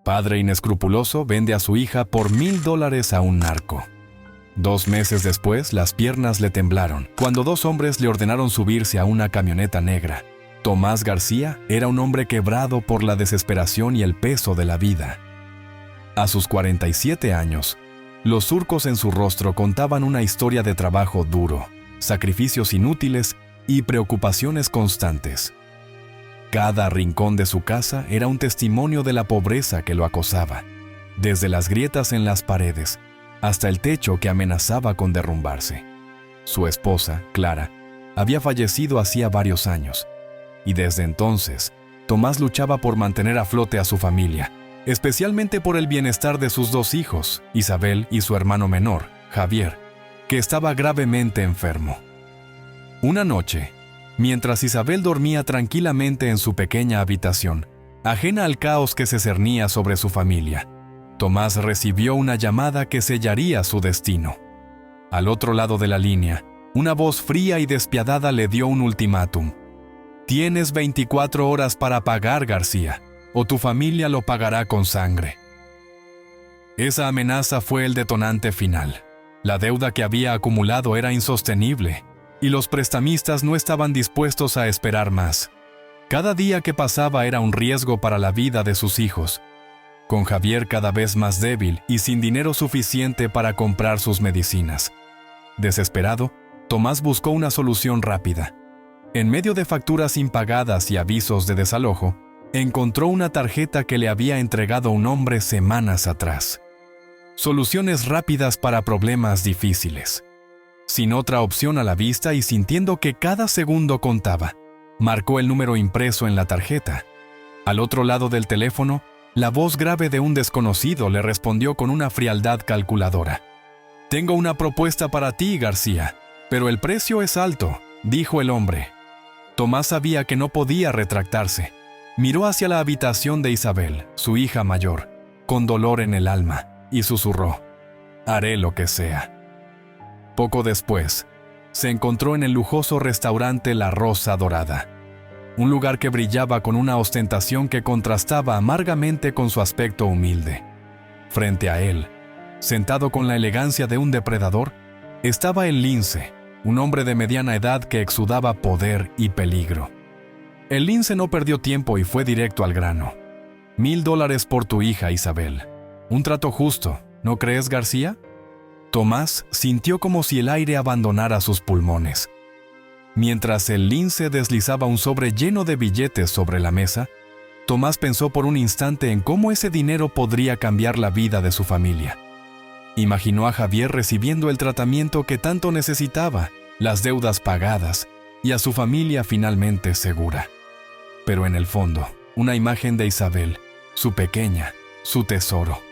Padre inescrupuloso vende a su hija por $1000 a un narco. 2 meses después, las piernas le temblaron cuando 2 hombres le ordenaron subirse a una camioneta negra. Tomás García era un hombre quebrado por la desesperación y el peso de la vida. A sus 47 años, los surcos en su rostro contaban una historia de trabajo duro, sacrificios inútiles y preocupaciones constantes. Cada rincón de su casa era un testimonio de la pobreza que lo acosaba, desde las grietas en las paredes hasta el techo que amenazaba con derrumbarse. Su esposa, Clara, había fallecido hacía varios años, y desde entonces, Tomás luchaba por mantener a flote a su familia, especialmente por el bienestar de sus 2 hijos, Isabel y su hermano menor, Javier, que estaba gravemente enfermo. Una noche, mientras Isabel dormía tranquilamente en su pequeña habitación, ajena al caos que se cernía sobre su familia, Tomás recibió una llamada que sellaría su destino. Al otro lado de la línea, una voz fría y despiadada le dio un ultimátum. «Tienes 24 horas para pagar, García, o tu familia lo pagará con sangre». Esa amenaza fue el detonante final. La deuda que había acumulado era insostenible, y los prestamistas no estaban dispuestos a esperar más. Cada día que pasaba era un riesgo para la vida de sus hijos, con Javier cada vez más débil y sin dinero suficiente para comprar sus medicinas. Desesperado, Tomás buscó una solución rápida. En medio de facturas impagadas y avisos de desalojo, encontró una tarjeta que le había entregado un hombre semanas atrás. Soluciones rápidas para problemas difíciles. Sin otra opción a la vista y sintiendo que cada segundo contaba, marcó el número impreso en la tarjeta. Al otro lado del teléfono, la voz grave de un desconocido le respondió con una frialdad calculadora. «Tengo una propuesta para ti, García, pero el precio es alto», dijo el hombre. Tomás sabía que no podía retractarse. Miró hacia la habitación de Isabel, su hija mayor, con dolor en el alma, y susurró: «Haré lo que sea». Poco después, se encontró en el lujoso restaurante La Rosa Dorada, un lugar que brillaba con una ostentación que contrastaba amargamente con su aspecto humilde. Frente a él, sentado con la elegancia de un depredador, estaba el lince, un hombre de mediana edad que exudaba poder y peligro. El lince no perdió tiempo y fue directo al grano. $1000 por tu hija, Isabel. Un trato justo, ¿no crees, García? Tomás sintió como si el aire abandonara sus pulmones. Mientras el lince deslizaba un sobre lleno de billetes sobre la mesa, Tomás pensó por un instante en cómo ese dinero podría cambiar la vida de su familia. Imaginó a Javier recibiendo el tratamiento que tanto necesitaba, las deudas pagadas y a su familia finalmente segura. Pero en el fondo, una imagen de Isabel, su pequeña, su tesoro,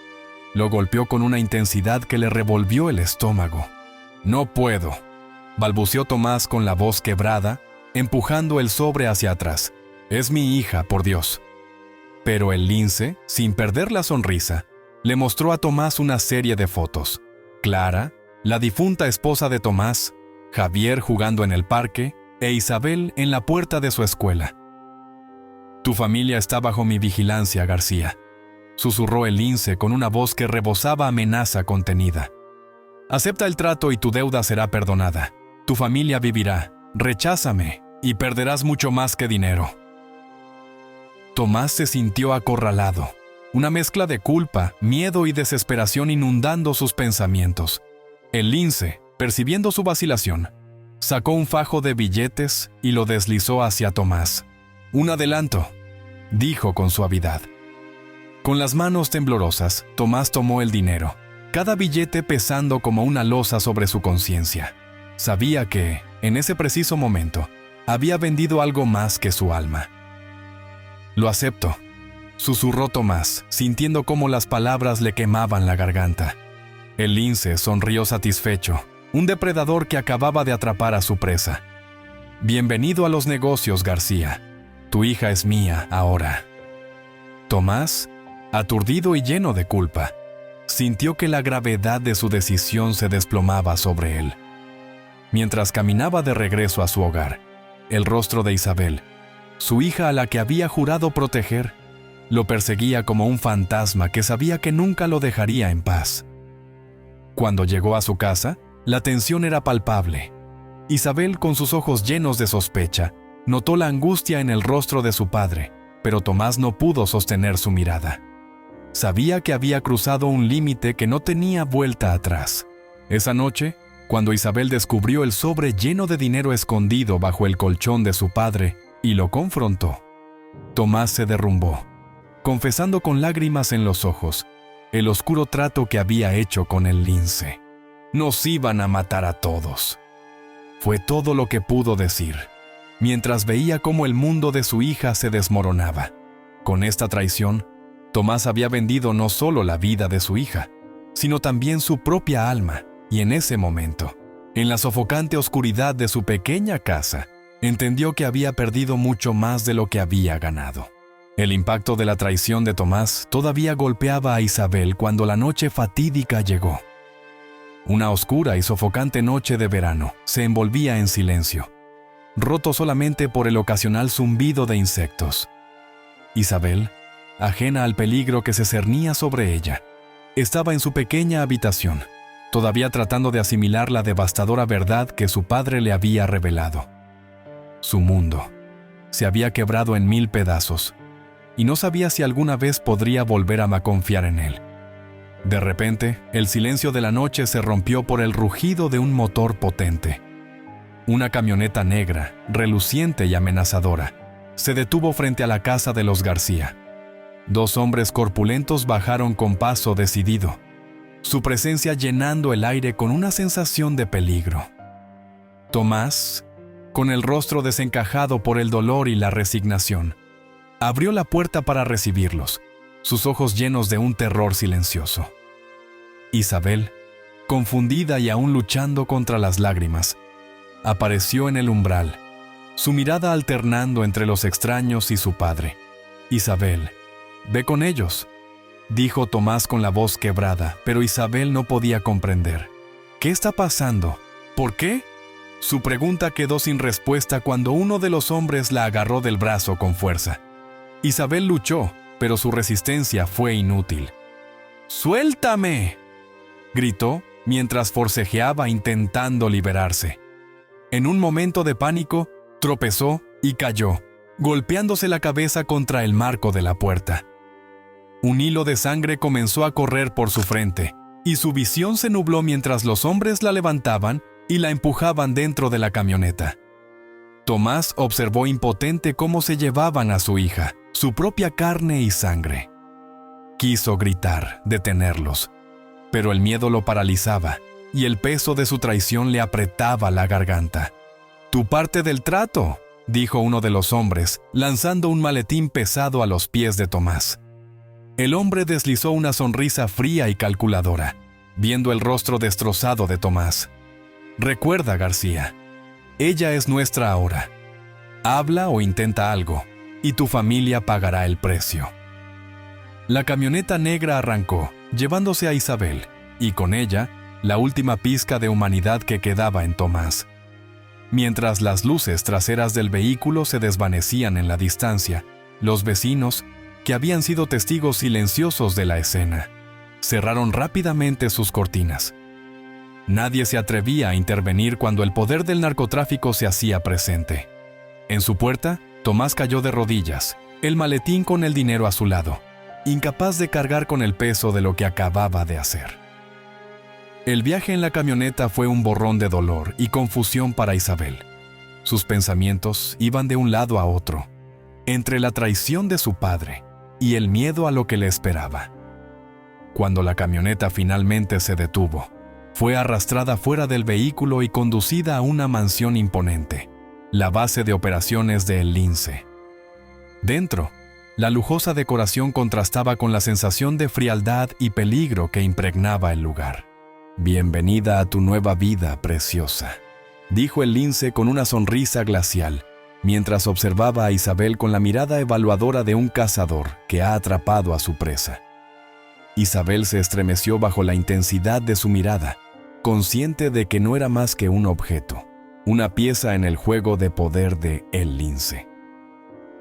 lo golpeó con una intensidad que le revolvió el estómago. «No puedo», balbuceó Tomás con la voz quebrada, empujando el sobre hacia atrás. «Es mi hija, por Dios». Pero el lince, sin perder la sonrisa, le mostró a Tomás una serie de fotos. Clara, la difunta esposa de Tomás, Javier jugando en el parque e Isabel en la puerta de su escuela. «Tu familia está bajo mi vigilancia, García», susurró el lince con una voz que rebosaba amenaza contenida. «Acepta el trato y tu deuda será perdonada. Tu familia vivirá. Recházame y perderás mucho más que dinero». Tomás se sintió acorralado. Una mezcla de culpa, miedo y desesperación inundando sus pensamientos. El lince, percibiendo su vacilación, sacó un fajo de billetes y lo deslizó hacia Tomás. «Un adelanto», dijo con suavidad. Con las manos temblorosas, Tomás tomó el dinero, cada billete pesando como una losa sobre su conciencia. Sabía que, en ese preciso momento, había vendido algo más que su alma. «Lo acepto», susurró Tomás, sintiendo cómo las palabras le quemaban la garganta. El lince sonrió satisfecho, un depredador que acababa de atrapar a su presa. «Bienvenido a los negocios, García. Tu hija es mía ahora». Tomás, aturdido y lleno de culpa, sintió que la gravedad de su decisión se desplomaba sobre él. Mientras caminaba de regreso a su hogar, el rostro de Isabel, su hija a la que había jurado proteger, Lo perseguía como un fantasma que sabía que nunca lo dejaría en paz. Cuando llegó a su casa, la tensión era palpable. Isabel, con sus ojos llenos de sospecha, notó la angustia en el rostro de su padre, pero Tomás no pudo sostener su mirada. Sabía que había cruzado un límite que no tenía vuelta atrás. Esa noche, cuando Isabel descubrió el sobre lleno de dinero escondido bajo el colchón de su padre y lo confrontó, Tomás se derrumbó, confesando con lágrimas en los ojos el oscuro trato que había hecho con el lince. Nos iban a matar a todos. Fue todo lo que pudo decir, mientras veía cómo el mundo de su hija se desmoronaba. Con esta traición, Tomás había vendido no solo la vida de su hija, sino también su propia alma, y en ese momento, en la sofocante oscuridad de su pequeña casa, entendió que había perdido mucho más de lo que había ganado. El impacto de la traición de Tomás todavía golpeaba a Isabel cuando la noche fatídica llegó. Una oscura y sofocante noche de verano se envolvía en silencio, roto solamente por el ocasional zumbido de insectos. Isabel, ajena al peligro que se cernía sobre ella, estaba en su pequeña habitación, todavía tratando de asimilar la devastadora verdad que su padre le había revelado. Su mundo se había quebrado en 1000 pedazos, y no sabía si alguna vez podría volver a confiar en él. De repente, el silencio de la noche se rompió por el rugido de un motor potente. Una camioneta negra, reluciente y amenazadora, se detuvo frente a la casa de los García. 2 hombres corpulentos bajaron con paso decidido, su presencia llenando el aire con una sensación de peligro. Tomás, con el rostro desencajado por el dolor y la resignación, abrió la puerta para recibirlos, sus ojos llenos de un terror silencioso. Isabel, confundida y aún luchando contra las lágrimas, apareció en el umbral, su mirada alternando entre los extraños y su padre. «Isabel, ve con ellos», dijo Tomás con la voz quebrada, pero Isabel no podía comprender. «¿Qué está pasando? ¿Por qué?». Su pregunta quedó sin respuesta cuando uno de los hombres la agarró del brazo con fuerza. Isabel luchó, pero su resistencia fue inútil. «¡Suéltame!», gritó mientras forcejeaba intentando liberarse. En un momento de pánico, tropezó y cayó, golpeándose la cabeza contra el marco de la puerta. Un hilo de sangre comenzó a correr por su frente, y su visión se nubló mientras los hombres la levantaban y la empujaban dentro de la camioneta. Tomás observó impotente cómo se llevaban a su hija, su propia carne y sangre. Quiso gritar, detenerlos, pero el miedo lo paralizaba y el peso de su traición le apretaba la garganta. «Tu parte del trato», dijo uno de los hombres, lanzando un maletín pesado a los pies de Tomás. El hombre deslizó una sonrisa fría y calculadora, viendo el rostro destrozado de Tomás. «Recuerda, García, ella es nuestra ahora. Habla o intenta algo, y tu familia pagará el precio». La camioneta negra arrancó, llevándose a Isabel, y con ella, la última pizca de humanidad que quedaba en Tomás. Mientras las luces traseras del vehículo se desvanecían en la distancia, los vecinos, que habían sido testigos silenciosos de la escena, cerraron rápidamente sus cortinas. Nadie se atrevía a intervenir cuando el poder del narcotráfico se hacía presente. En su puerta, Tomás cayó de rodillas, el maletín con el dinero a su lado, incapaz de cargar con el peso de lo que acababa de hacer. El viaje en la camioneta fue un borrón de dolor y confusión para Isabel. Sus pensamientos iban de un lado a otro, entre la traición de su padre y el miedo a lo que le esperaba. Cuando la camioneta finalmente se detuvo, fue arrastrada fuera del vehículo y conducida a una mansión imponente, la base de operaciones de El Lince. Dentro, la lujosa decoración contrastaba con la sensación de frialdad y peligro que impregnaba el lugar. «Bienvenida a tu nueva vida, preciosa», dijo el lince con una sonrisa glacial, mientras observaba a Isabel con la mirada evaluadora de un cazador que ha atrapado a su presa. Isabel se estremeció bajo la intensidad de su mirada, consciente de que no era más que un objeto, una pieza en el juego de poder de El Lince.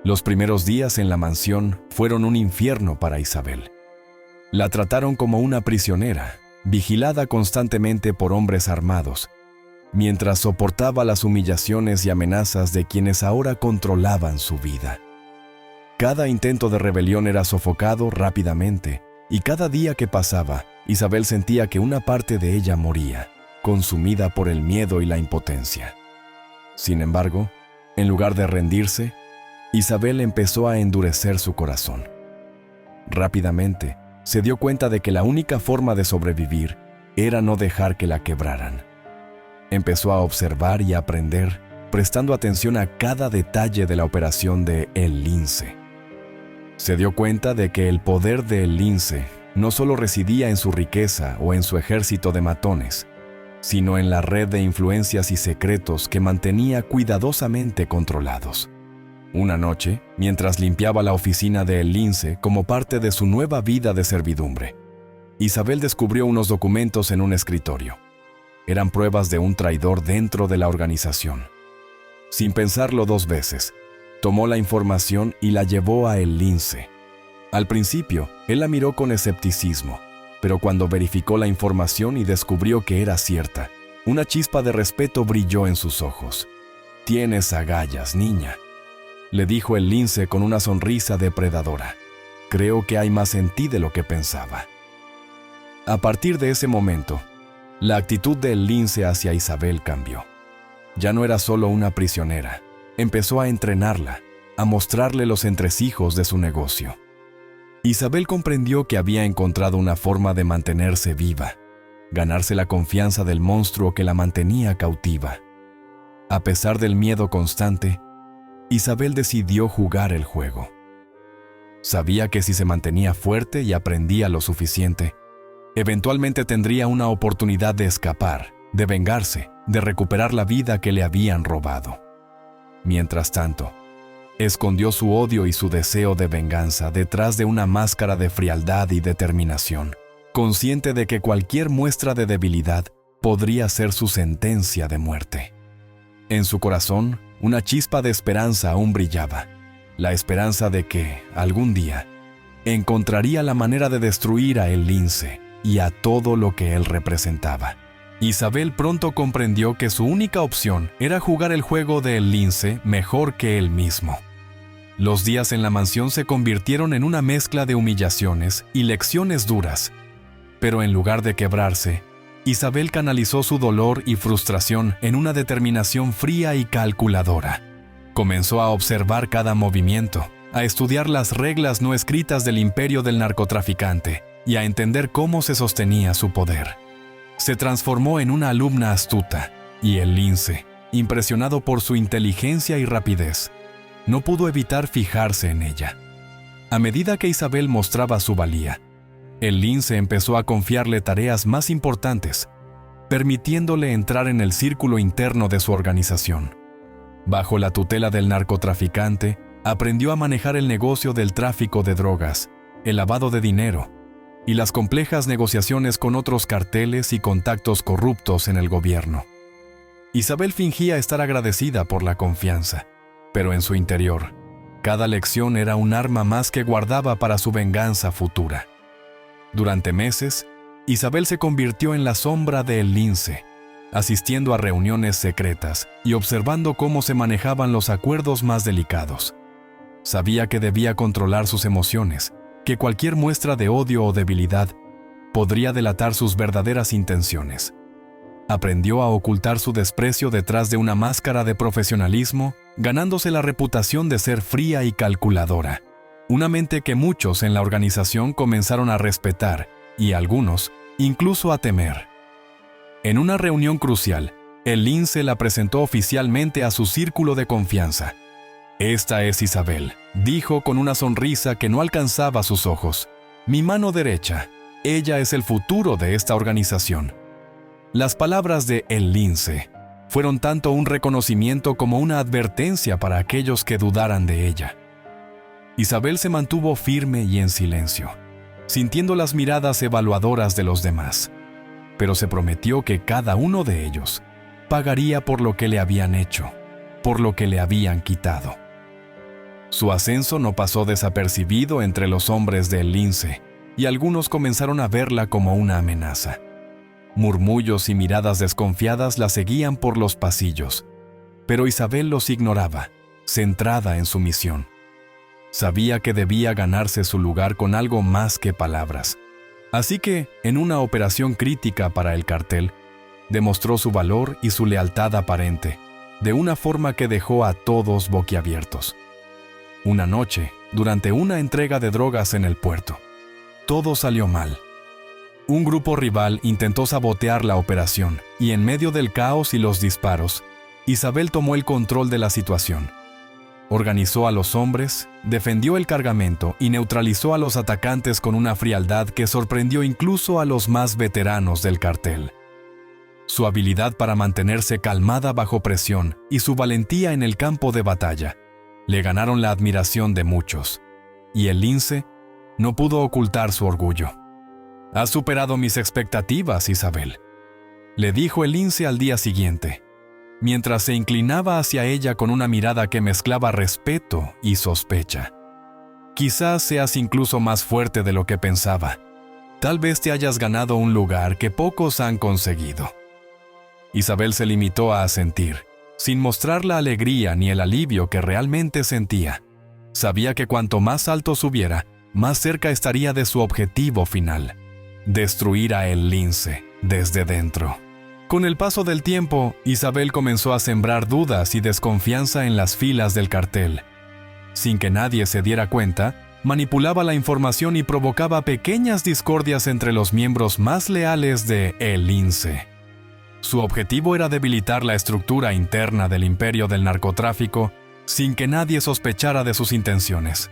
Los primeros días en la mansión fueron un infierno para Isabel. La trataron como una prisionera, vigilada constantemente por hombres armados, mientras soportaba las humillaciones y amenazas de quienes ahora controlaban su vida. Cada intento de rebelión era sofocado rápidamente, y cada día que pasaba, Isabel sentía que una parte de ella moría, consumida por el miedo y la impotencia. Sin embargo, en lugar de rendirse, Isabel empezó a endurecer su corazón. Rápidamente, se dio cuenta de que la única forma de sobrevivir era no dejar que la quebraran. Empezó a observar y a aprender, prestando atención a cada detalle de la operación de El Lince. Se dio cuenta de que el poder de El Lince no solo residía en su riqueza o en su ejército de matones, sino en la red de influencias y secretos que mantenía cuidadosamente controlados. Una noche, mientras limpiaba la oficina de El Lince como parte de su nueva vida de servidumbre, Isabel descubrió unos documentos en un escritorio. Eran pruebas de un traidor dentro de la organización. Sin pensarlo dos veces, tomó la información y la llevó a El Lince. Al principio, él la miró con escepticismo, pero cuando verificó la información y descubrió que era cierta, una chispa de respeto brilló en sus ojos. «Tienes agallas, niña», le dijo El Lince con una sonrisa depredadora. «Creo que hay más en ti de lo que pensaba». A partir de ese momento, la actitud de El Lince hacia Isabel cambió. Ya no era solo una prisionera. Empezó a entrenarla, a mostrarle los entresijos de su negocio. Isabel comprendió que había encontrado una forma de mantenerse viva, ganarse la confianza del monstruo que la mantenía cautiva. A pesar del miedo constante, Isabel decidió jugar el juego. Sabía que si se mantenía fuerte y aprendía lo suficiente, eventualmente tendría una oportunidad de escapar, de vengarse, de recuperar la vida que le habían robado. Mientras tanto, escondió su odio y su deseo de venganza detrás de una máscara de frialdad y determinación, consciente de que cualquier muestra de debilidad podría ser su sentencia de muerte. En su corazón, una chispa de esperanza aún brillaba, la esperanza de que, algún día, encontraría la manera de destruir a El Lince y a todo lo que él representaba. Isabel pronto comprendió que su única opción era jugar el juego de El Lince mejor que él mismo. Los días en la mansión se convirtieron en una mezcla de humillaciones y lecciones duras, pero en lugar de quebrarse, Isabel canalizó su dolor y frustración en una determinación fría y calculadora. Comenzó a observar cada movimiento, a estudiar las reglas no escritas del imperio del narcotraficante y a entender cómo se sostenía su poder. Se transformó en una alumna astuta, y El Lince, impresionado por su inteligencia y rapidez, no pudo evitar fijarse en ella. A medida que Isabel mostraba su valía, El Lince empezó a confiarle tareas más importantes, permitiéndole entrar en el círculo interno de su organización. Bajo la tutela del narcotraficante, aprendió a manejar el negocio del tráfico de drogas, el lavado de dinero y las complejas negociaciones con otros carteles y contactos corruptos en el gobierno. Isabel fingía estar agradecida por la confianza, pero en su interior, cada lección era un arma más que guardaba para su venganza futura. Durante meses, Isabel se convirtió en la sombra de El Lince, asistiendo a reuniones secretas y observando cómo se manejaban los acuerdos más delicados. Sabía que debía controlar sus emociones, que cualquier muestra de odio o debilidad podría delatar sus verdaderas intenciones. Aprendió a ocultar su desprecio detrás de una máscara de profesionalismo, ganándose la reputación de ser fría y calculadora. Una mente que muchos en la organización comenzaron a respetar y algunos incluso a temer. En una reunión crucial, El Lince la presentó oficialmente a su círculo de confianza. «Esta es Isabel», dijo con una sonrisa que no alcanzaba sus ojos. «Mi mano derecha. Ella es el futuro de esta organización». Las palabras de El Lince fueron tanto un reconocimiento como una advertencia para aquellos que dudaran de ella. Isabel se mantuvo firme y en silencio, sintiendo las miradas evaluadoras de los demás, pero se prometió que cada uno de ellos pagaría por lo que le habían hecho, por lo que le habían quitado. Su ascenso no pasó desapercibido entre los hombres del lince, y algunos comenzaron a verla como una amenaza. Murmullos y miradas desconfiadas la seguían por los pasillos, pero Isabel los ignoraba, centrada en su misión. Sabía que debía ganarse su lugar con algo más que palabras. Así que, en una operación crítica para el cartel, demostró su valor y su lealtad aparente, de una forma que dejó a todos boquiabiertos. Una noche, durante una entrega de drogas en el puerto, todo salió mal. Un grupo rival intentó sabotear la operación y en medio del caos y los disparos, Isabel tomó el control de la situación. Organizó a los hombres, defendió el cargamento y neutralizó a los atacantes con una frialdad que sorprendió incluso a los más veteranos del cartel. Su habilidad para mantenerse calmada bajo presión y su valentía en el campo de batalla le ganaron la admiración de muchos, y el lince no pudo ocultar su orgullo. «Has superado mis expectativas, Isabel», le dijo el lince al día siguiente, mientras se inclinaba hacia ella con una mirada que mezclaba respeto y sospecha. «Quizás seas incluso más fuerte de lo que pensaba. Tal vez te hayas ganado un lugar que pocos han conseguido». Isabel se limitó a asentir, sin mostrar la alegría ni el alivio que realmente sentía. Sabía que cuanto más alto subiera, más cerca estaría de su objetivo final: destruir a el lince desde dentro. Con el paso del tiempo, Isabel comenzó a sembrar dudas y desconfianza en las filas del cartel. Sin que nadie se diera cuenta, manipulaba la información y provocaba pequeñas discordias entre los miembros más leales de El Lince. Su objetivo era debilitar la estructura interna del imperio del narcotráfico sin que nadie sospechara de sus intenciones.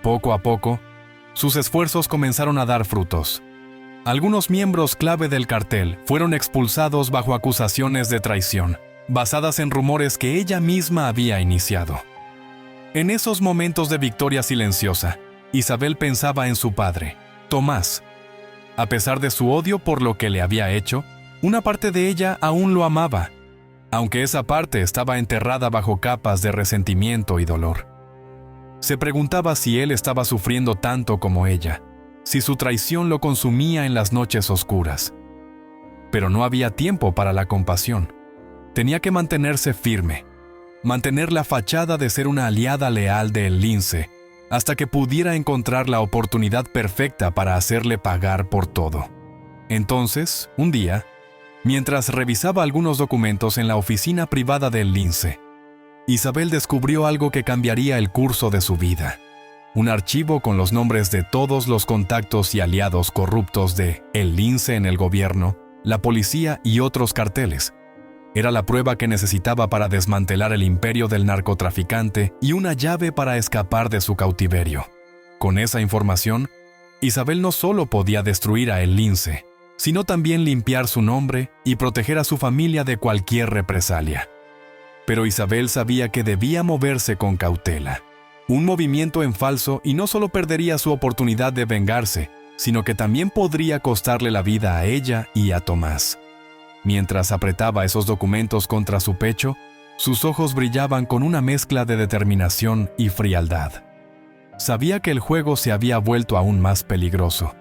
Poco a poco, sus esfuerzos comenzaron a dar frutos. Algunos miembros clave del cartel fueron expulsados bajo acusaciones de traición, basadas en rumores que ella misma había iniciado. En esos momentos de victoria silenciosa, Isabel pensaba en su padre, Tomás. A pesar de su odio por lo que le había hecho, una parte de ella aún lo amaba, aunque esa parte estaba enterrada bajo capas de resentimiento y dolor. Se preguntaba si él estaba sufriendo tanto como ella, si su traición lo consumía en las noches oscuras. Pero no había tiempo para la compasión. Tenía que mantenerse firme, mantener la fachada de ser una aliada leal de El Lince, hasta que pudiera encontrar la oportunidad perfecta para hacerle pagar por todo. Entonces, un día, mientras revisaba algunos documentos en la oficina privada del lince, Isabel descubrió algo que cambiaría el curso de su vida. Un archivo con los nombres de todos los contactos y aliados corruptos de El Lince en el gobierno, la policía y otros carteles. Era la prueba que necesitaba para desmantelar el imperio del narcotraficante y una llave para escapar de su cautiverio. Con esa información, Isabel no solo podía destruir a El Lince, sino también limpiar su nombre y proteger a su familia de cualquier represalia. Pero Isabel sabía que debía moverse con cautela. Un movimiento en falso y no solo perdería su oportunidad de vengarse, sino que también podría costarle la vida a ella y a Tomás. Mientras apretaba esos documentos contra su pecho, sus ojos brillaban con una mezcla de determinación y frialdad. Sabía que el juego se había vuelto aún más peligroso,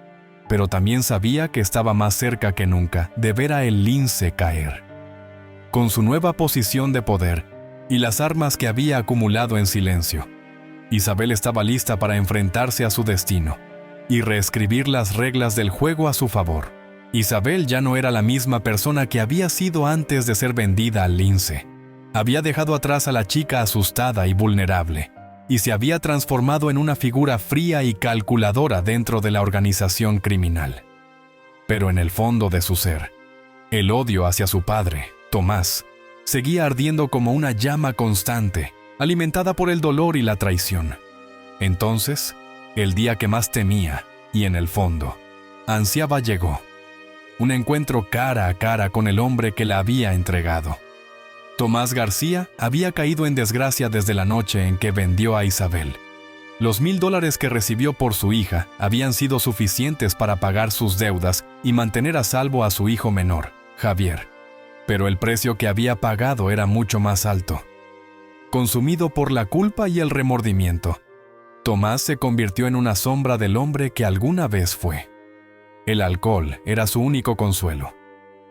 pero también sabía que estaba más cerca que nunca de ver a El Lince caer. Con su nueva posición de poder y las armas que había acumulado en silencio, Isabel estaba lista para enfrentarse a su destino y reescribir las reglas del juego a su favor. Isabel ya no era la misma persona que había sido antes de ser vendida al lince. Había dejado atrás a la chica asustada y vulnerable, y se había transformado en una figura fría y calculadora dentro de la organización criminal. Pero en el fondo de su ser, el odio hacia su padre, Tomás, seguía ardiendo como una llama constante, alimentada por el dolor y la traición. Entonces, el día que más temía, y en el fondo, ansiaba llegó. Un encuentro cara a cara con el hombre que la había entregado. Tomás García había caído en desgracia desde la noche en que vendió a Isabel. Los $1,000 que recibió por su hija habían sido suficientes para pagar sus deudas y mantener a salvo a su hijo menor, Javier. Pero el precio que había pagado era mucho más alto. consumido por la culpa y el remordimiento. Tomás se convirtió en una sombra del hombre que alguna vez fue. El alcohol era su único consuelo,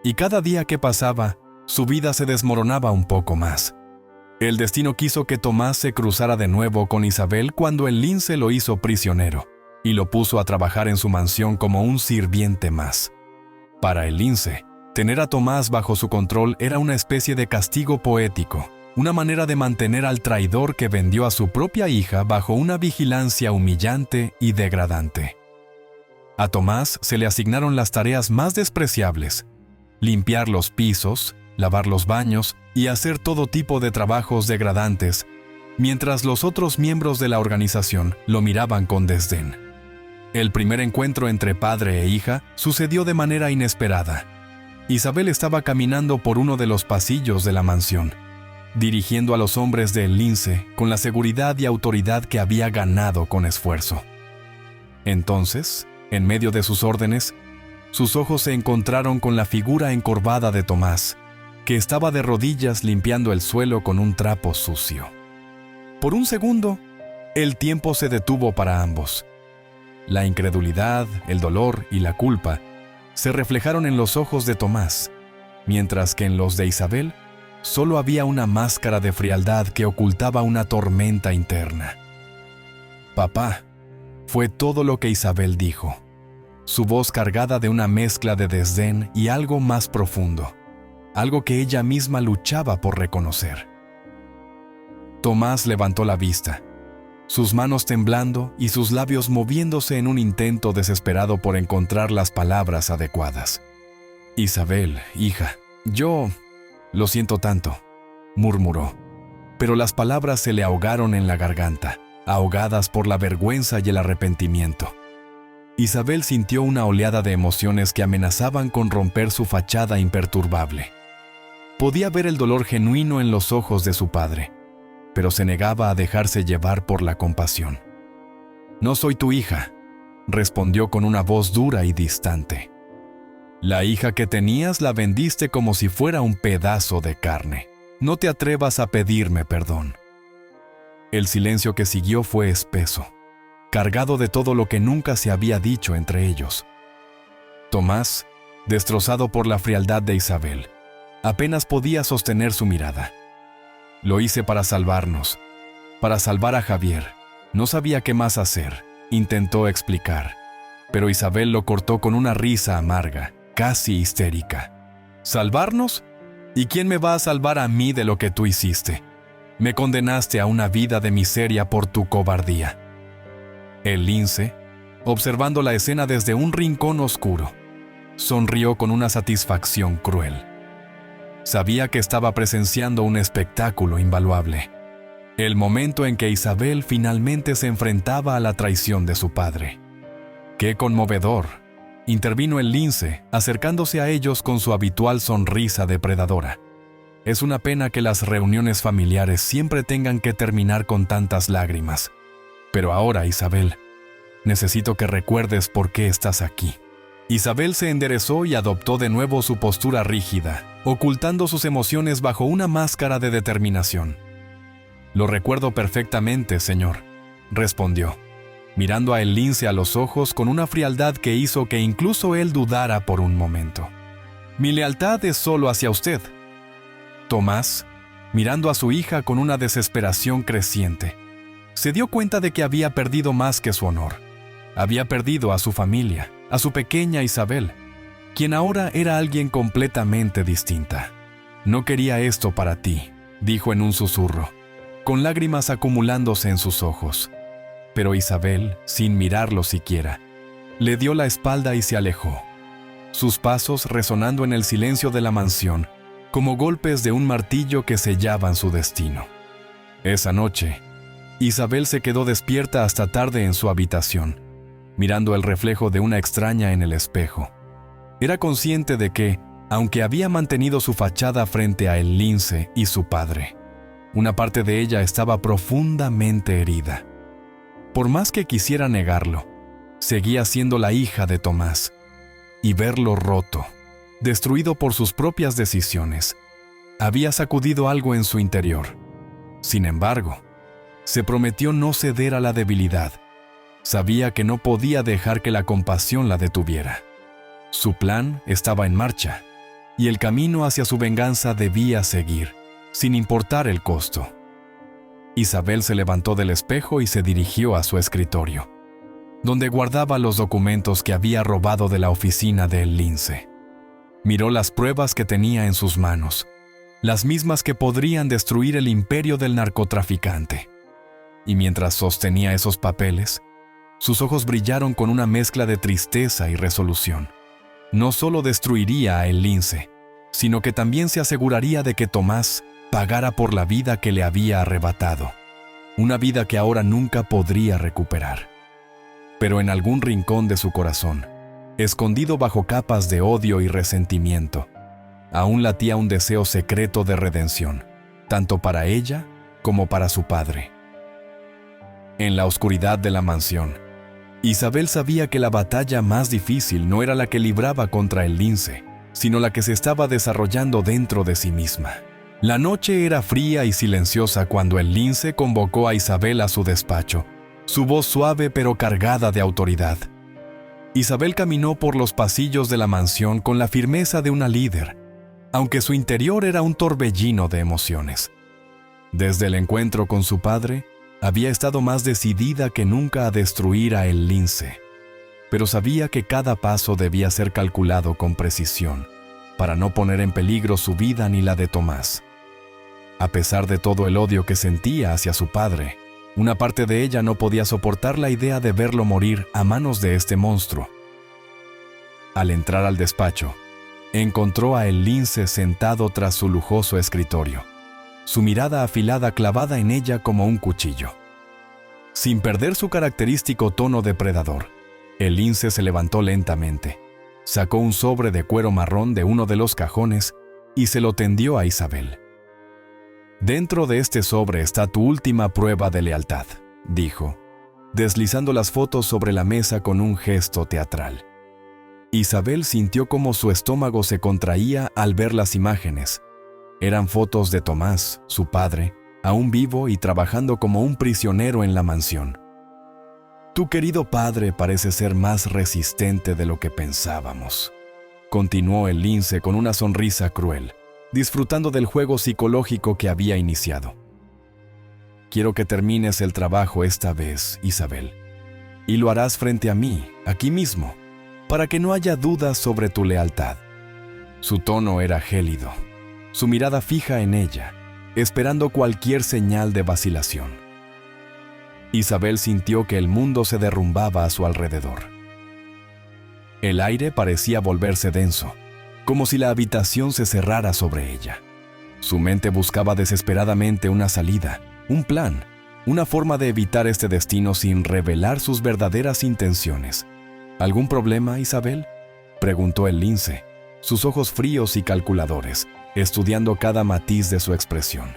y cada día que pasaba, su vida se desmoronaba un poco más. El destino quiso que Tomás se cruzara de nuevo con Isabel cuando el lince lo hizo prisionero y lo puso a trabajar en su mansión como un sirviente más. Para el lince, tener a Tomás bajo su control era una especie de castigo poético, una manera de mantener al traidor que vendió a su propia hija bajo una vigilancia humillante y degradante. A Tomás se le asignaron las tareas más despreciables: limpiar los pisos, lavar los baños y hacer todo tipo de trabajos degradantes, mientras los otros miembros de la organización lo miraban con desdén. El primer encuentro entre padre e hija sucedió de manera inesperada. Isabel estaba caminando por uno de los pasillos de la mansión, dirigiendo a los hombres del lince con la seguridad y autoridad que había ganado con esfuerzo. Entonces, en medio de sus órdenes, sus ojos se encontraron con la figura encorvada de Tomás, que estaba de rodillas limpiando el suelo con un trapo sucio. Por un segundo, el tiempo se detuvo para ambos. La incredulidad, el dolor y la culpa se reflejaron en los ojos de Tomás, mientras que en los de Isabel solo había una máscara de frialdad que ocultaba una tormenta interna. «Papá», fue todo lo que Isabel dijo, su voz cargada de una mezcla de desdén y algo más profundo, algo que ella misma luchaba por reconocer. Tomás levantó la vista, sus manos temblando y sus labios moviéndose en un intento desesperado por encontrar las palabras adecuadas. «Isabel, hija, yo lo siento tanto», murmuró, pero las palabras se le ahogaron en la garganta, ahogadas por la vergüenza y el arrepentimiento. Isabel sintió una oleada de emociones que amenazaban con romper su fachada imperturbable. Podía ver el dolor genuino en los ojos de su padre, pero se negaba a dejarse llevar por la compasión. «No soy tu hija», respondió con una voz dura y distante. «La hija que tenías la vendiste como si fuera un pedazo de carne. No te atrevas a pedirme perdón». El silencio que siguió fue espeso, cargado de todo lo que nunca se había dicho entre ellos. Tomás, destrozado por la frialdad de Isabel, apenas podía sostener su mirada. «Lo hice para salvarnos, para salvar a Javier. No sabía qué más hacer», intentó explicar, pero Isabel lo cortó con una risa amarga, casi histérica. «¿Salvarnos? ¿Y quién me va a salvar a mí de lo que tú hiciste? Me condenaste a una vida de miseria por tu cobardía». El lince, observando la escena desde un rincón oscuro, sonrió con una satisfacción cruel. Sabía que estaba presenciando un espectáculo invaluable, el momento en que Isabel finalmente se enfrentaba a la traición de su padre. «¡Qué conmovedor!», intervino el lince, acercándose a ellos con su habitual sonrisa depredadora. «Es una pena que las reuniones familiares siempre tengan que terminar con tantas lágrimas. Pero ahora, Isabel, necesito que recuerdes por qué estás aquí». Isabel se enderezó y adoptó de nuevo su postura rígida, ocultando sus emociones bajo una máscara de determinación. «Lo recuerdo perfectamente, señor», respondió, mirando a el lince a los ojos con una frialdad que hizo que incluso él dudara por un momento. «Mi lealtad es solo hacia usted». Tomás, mirando a su hija con una desesperación creciente, se dio cuenta de que había perdido más que su honor. Había perdido a su familia, a su pequeña Isabel, quien ahora era alguien completamente distinta. «No quería esto para ti», dijo en un susurro, con lágrimas acumulándose en sus ojos. Pero Isabel, sin mirarlo siquiera, le dio la espalda y se alejó, sus pasos resonando en el silencio de la mansión, como golpes de un martillo que sellaban su destino. Esa noche, Isabel se quedó despierta hasta tarde en su habitación, mirando el reflejo de una extraña en el espejo. Era consciente de que, aunque había mantenido su fachada frente a el lince y su padre, una parte de ella estaba profundamente herida. Por más que quisiera negarlo, seguía siendo la hija de Tomás, y verlo roto, destruido por sus propias decisiones, había sacudido algo en su interior. Sin embargo, se prometió no ceder a la debilidad. Sabía que no podía dejar que la compasión la detuviera. Su plan estaba en marcha, y el camino hacia su venganza debía seguir, sin importar el costo. Isabel se levantó del espejo y se dirigió a su escritorio, donde guardaba los documentos que había robado de la oficina del lince. Miró las pruebas que tenía en sus manos, las mismas que podrían destruir el imperio del narcotraficante. Y mientras sostenía esos papeles, sus ojos brillaron con una mezcla de tristeza y resolución. No solo destruiría a el lince, sino que también se aseguraría de que Tomás pagara por la vida que le había arrebatado, una vida que ahora nunca podría recuperar. Pero en algún rincón de su corazón, escondido bajo capas de odio y resentimiento, aún latía un deseo secreto de redención, tanto para ella como para su padre. En la oscuridad de la mansión, Isabel sabía que la batalla más difícil no era la que libraba contra el lince, sino la que se estaba desarrollando dentro de sí misma. La noche era fría y silenciosa cuando el lince convocó a Isabel a su despacho, su voz suave pero cargada de autoridad. Isabel caminó por los pasillos de la mansión con la firmeza de una líder, aunque su interior era un torbellino de emociones. Desde el encuentro con su padre, había estado más decidida que nunca a destruir a el lince, pero sabía que cada paso debía ser calculado con precisión, para no poner en peligro su vida ni la de Tomás. A pesar de todo el odio que sentía hacia su padre, una parte de ella no podía soportar la idea de verlo morir a manos de este monstruo. Al entrar al despacho, encontró a el lince sentado tras su lujoso escritorio, su mirada afilada clavada en ella como un cuchillo. Sin perder su característico tono depredador, el lince se levantó lentamente, sacó un sobre de cuero marrón de uno de los cajones y se lo tendió a Isabel. «Dentro de este sobre está tu última prueba de lealtad», dijo, deslizando las fotos sobre la mesa con un gesto teatral. Isabel sintió cómo su estómago se contraía al ver las imágenes. Eran fotos de Tomás, su padre, aún vivo y trabajando como un prisionero en la mansión. «Tu querido padre parece ser más resistente de lo que pensábamos», continuó el lince con una sonrisa cruel, disfrutando del juego psicológico que había iniciado. «Quiero que termines el trabajo esta vez, Isabel, y lo harás frente a mí, aquí mismo, para que no haya dudas sobre tu lealtad». Su tono era gélido, su mirada fija en ella, esperando cualquier señal de vacilación. Isabel sintió que el mundo se derrumbaba a su alrededor. El aire parecía volverse denso, como si la habitación se cerrara sobre ella. Su mente buscaba desesperadamente una salida, un plan, una forma de evitar este destino sin revelar sus verdaderas intenciones. «¿Algún problema, Isabel?», preguntó el lince, sus ojos fríos y calculadores, estudiando cada matiz de su expresión.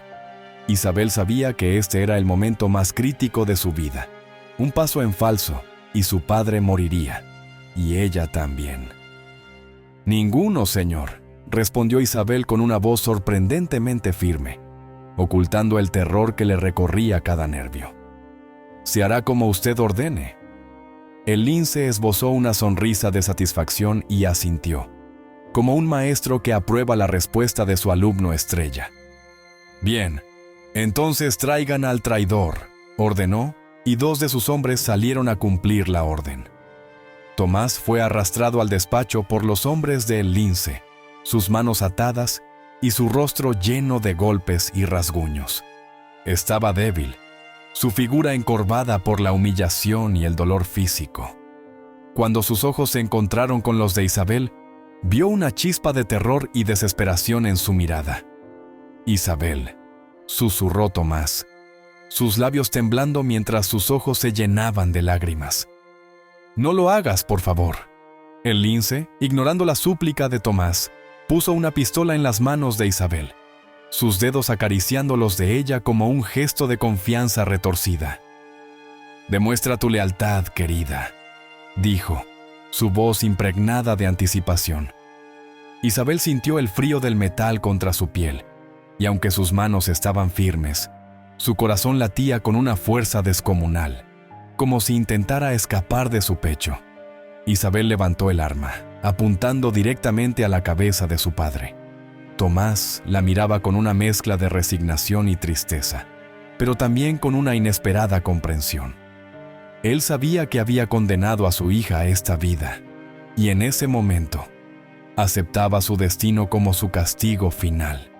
Isabel sabía que este era el momento más crítico de su vida. Un paso en falso y su padre moriría, y ella también. «Ninguno, señor», respondió Isabel con una voz sorprendentemente firme, ocultando el terror que le recorría cada nervio. «Se hará como usted ordene». El lince esbozó una sonrisa de satisfacción y asintió, como un maestro que aprueba la respuesta de su alumno estrella. «Bien, entonces traigan al traidor», ordenó, y 2 de sus hombres salieron a cumplir la orden. Tomás fue arrastrado al despacho por los hombres del lince, sus manos atadas y su rostro lleno de golpes y rasguños. Estaba débil, su figura encorvada por la humillación y el dolor físico. Cuando sus ojos se encontraron con los de Isabel, vio una chispa de terror y desesperación en su mirada. «Isabel», susurró Tomás, sus labios temblando mientras sus ojos se llenaban de lágrimas. «No lo hagas, por favor». El lince, ignorando la súplica de Tomás, puso una pistola en las manos de Isabel, sus dedos acariciando los de ella como un gesto de confianza retorcida. «Demuestra tu lealtad, querida», dijo, su voz impregnada de anticipación. Isabel sintió el frío del metal contra su piel, y aunque sus manos estaban firmes, Su corazón latía con una fuerza descomunal, como si intentara escapar de su pecho. Isabel levantó el arma, apuntando directamente a la cabeza de su padre. Tomás la miraba con una mezcla de resignación y tristeza, pero también con una inesperada comprensión. Él sabía que había condenado a su hija a esta vida, y en ese momento aceptaba su destino como su castigo final.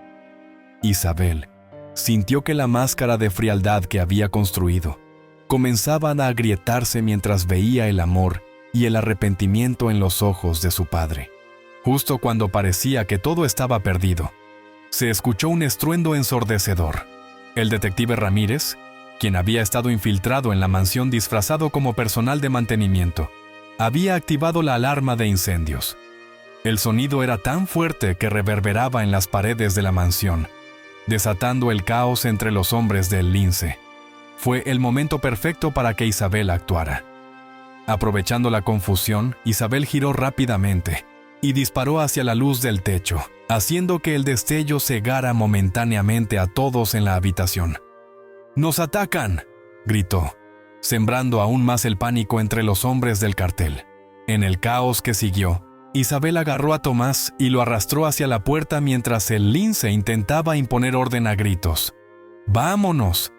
Isabel sintió que la máscara de frialdad que había construido comenzaba a agrietarse mientras veía el amor y el arrepentimiento en los ojos de su padre. Justo cuando parecía que todo estaba perdido, se escuchó un estruendo ensordecedor. El detective Ramírez, quien había estado infiltrado en la mansión disfrazado como personal de mantenimiento, había activado la alarma de incendios. El sonido era tan fuerte que reverberaba en las paredes de la mansión, desatando el caos entre los hombres del lince. Fue el momento perfecto para que Isabel actuara. Aprovechando la confusión, Isabel giró rápidamente y disparó hacia la luz del techo, haciendo que el destello cegara momentáneamente a todos en la habitación. ¡Nos atacan!, gritó, sembrando aún más el pánico entre los hombres del cartel. En el caos que siguió, Isabel agarró a Tomás y lo arrastró hacia la puerta mientras el lince intentaba imponer orden a gritos. ¡Vámonos!,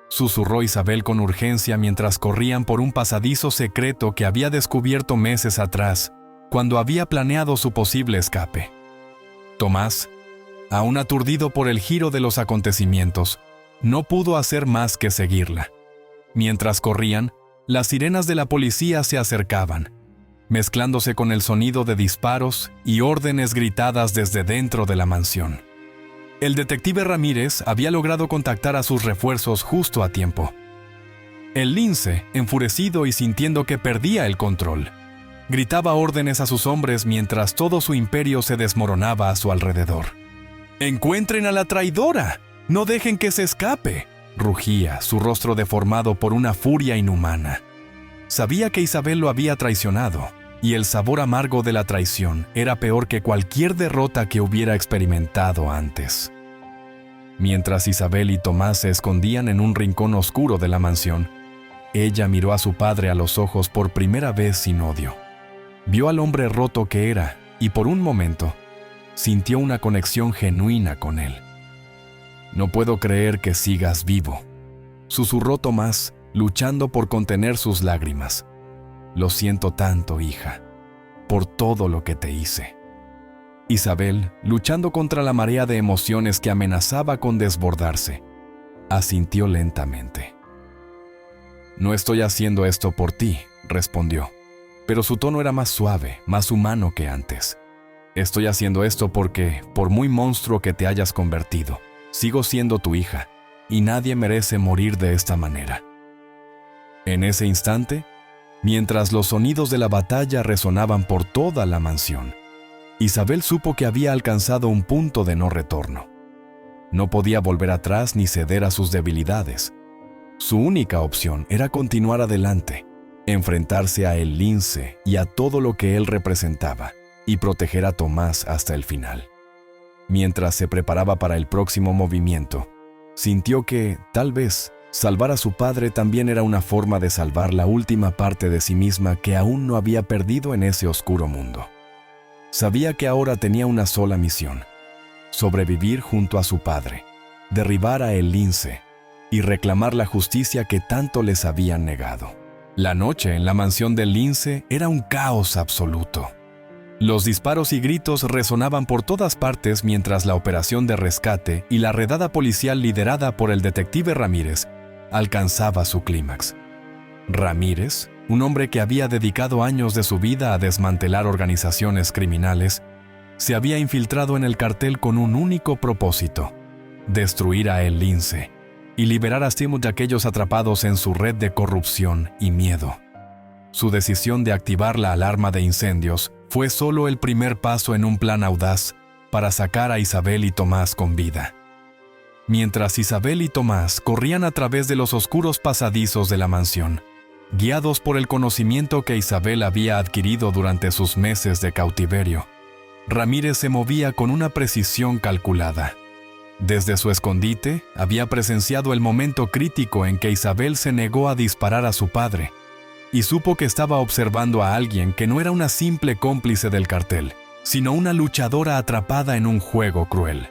susurró Isabel con urgencia mientras corrían por un pasadizo secreto que había descubierto meses atrás, cuando había planeado su posible escape. Tomás, aún aturdido por el giro de los acontecimientos, no pudo hacer más que seguirla. Mientras corrían, las sirenas de la policía se acercaban, mezclándose con el sonido de disparos y órdenes gritadas desde dentro de la mansión. El detective Ramírez había logrado contactar a sus refuerzos justo a tiempo. El lince, enfurecido y sintiendo que perdía el control, gritaba órdenes a sus hombres mientras todo su imperio se desmoronaba a su alrededor. ¡Encuentren a la traidora! ¡No dejen que se escape!, rugía, su rostro deformado por una furia inhumana. Sabía que Isabel lo había traicionado, y el sabor amargo de la traición era peor que cualquier derrota que hubiera experimentado antes. Mientras Isabel y Tomás se escondían en un rincón oscuro de la mansión, ella miró a su padre a los ojos por primera vez sin odio. Vio al hombre roto que era, y por un momento, sintió una conexión genuina con él. «No puedo creer que sigas vivo», susurró Tomás, luchando por contener sus lágrimas. «Lo siento tanto, hija, por todo lo que te hice». Isabel, luchando contra la marea de emociones que amenazaba con desbordarse, asintió lentamente. «No estoy haciendo esto por ti», respondió, pero su tono era más suave, más humano que antes. «Estoy haciendo esto porque, por muy monstruo que te hayas convertido, sigo siendo tu hija, y nadie merece morir de esta manera». En ese instante, mientras los sonidos de la batalla resonaban por toda la mansión, Isabel supo que había alcanzado un punto de no retorno. No podía volver atrás ni ceder a sus debilidades. Su única opción era continuar adelante, enfrentarse a el lince y a todo lo que él representaba, y proteger a Tomás hasta el final. Mientras se preparaba para el próximo movimiento, sintió que, tal vez, salvar a su padre también era una forma de salvar la última parte de sí misma que aún no había perdido en ese oscuro mundo. Sabía que ahora tenía una sola misión: sobrevivir junto a su padre, derribar a el lince y reclamar la justicia que tanto les habían negado. La noche en la mansión del lince era un caos absoluto. Los disparos y gritos resonaban por todas partes mientras la operación de rescate y la redada policial liderada por el detective Ramírez alcanzaba su clímax. Ramírez, un hombre que había dedicado años de su vida a desmantelar organizaciones criminales, se había infiltrado en el cartel con un único propósito: destruir a el lince y liberar a Steve de aquellos atrapados en su red de corrupción y miedo. Su decisión de activar la alarma de incendios fue solo el primer paso en un plan audaz para sacar a Isabel y Tomás con vida. Mientras Isabel y Tomás corrían a través de los oscuros pasadizos de la mansión, guiados por el conocimiento que Isabel había adquirido durante sus meses de cautiverio, Ramírez se movía con una precisión calculada. Desde su escondite, había presenciado el momento crítico en que Isabel se negó a disparar a su padre, y supo que estaba observando a alguien que no era una simple cómplice del cartel, sino una luchadora atrapada en un juego cruel.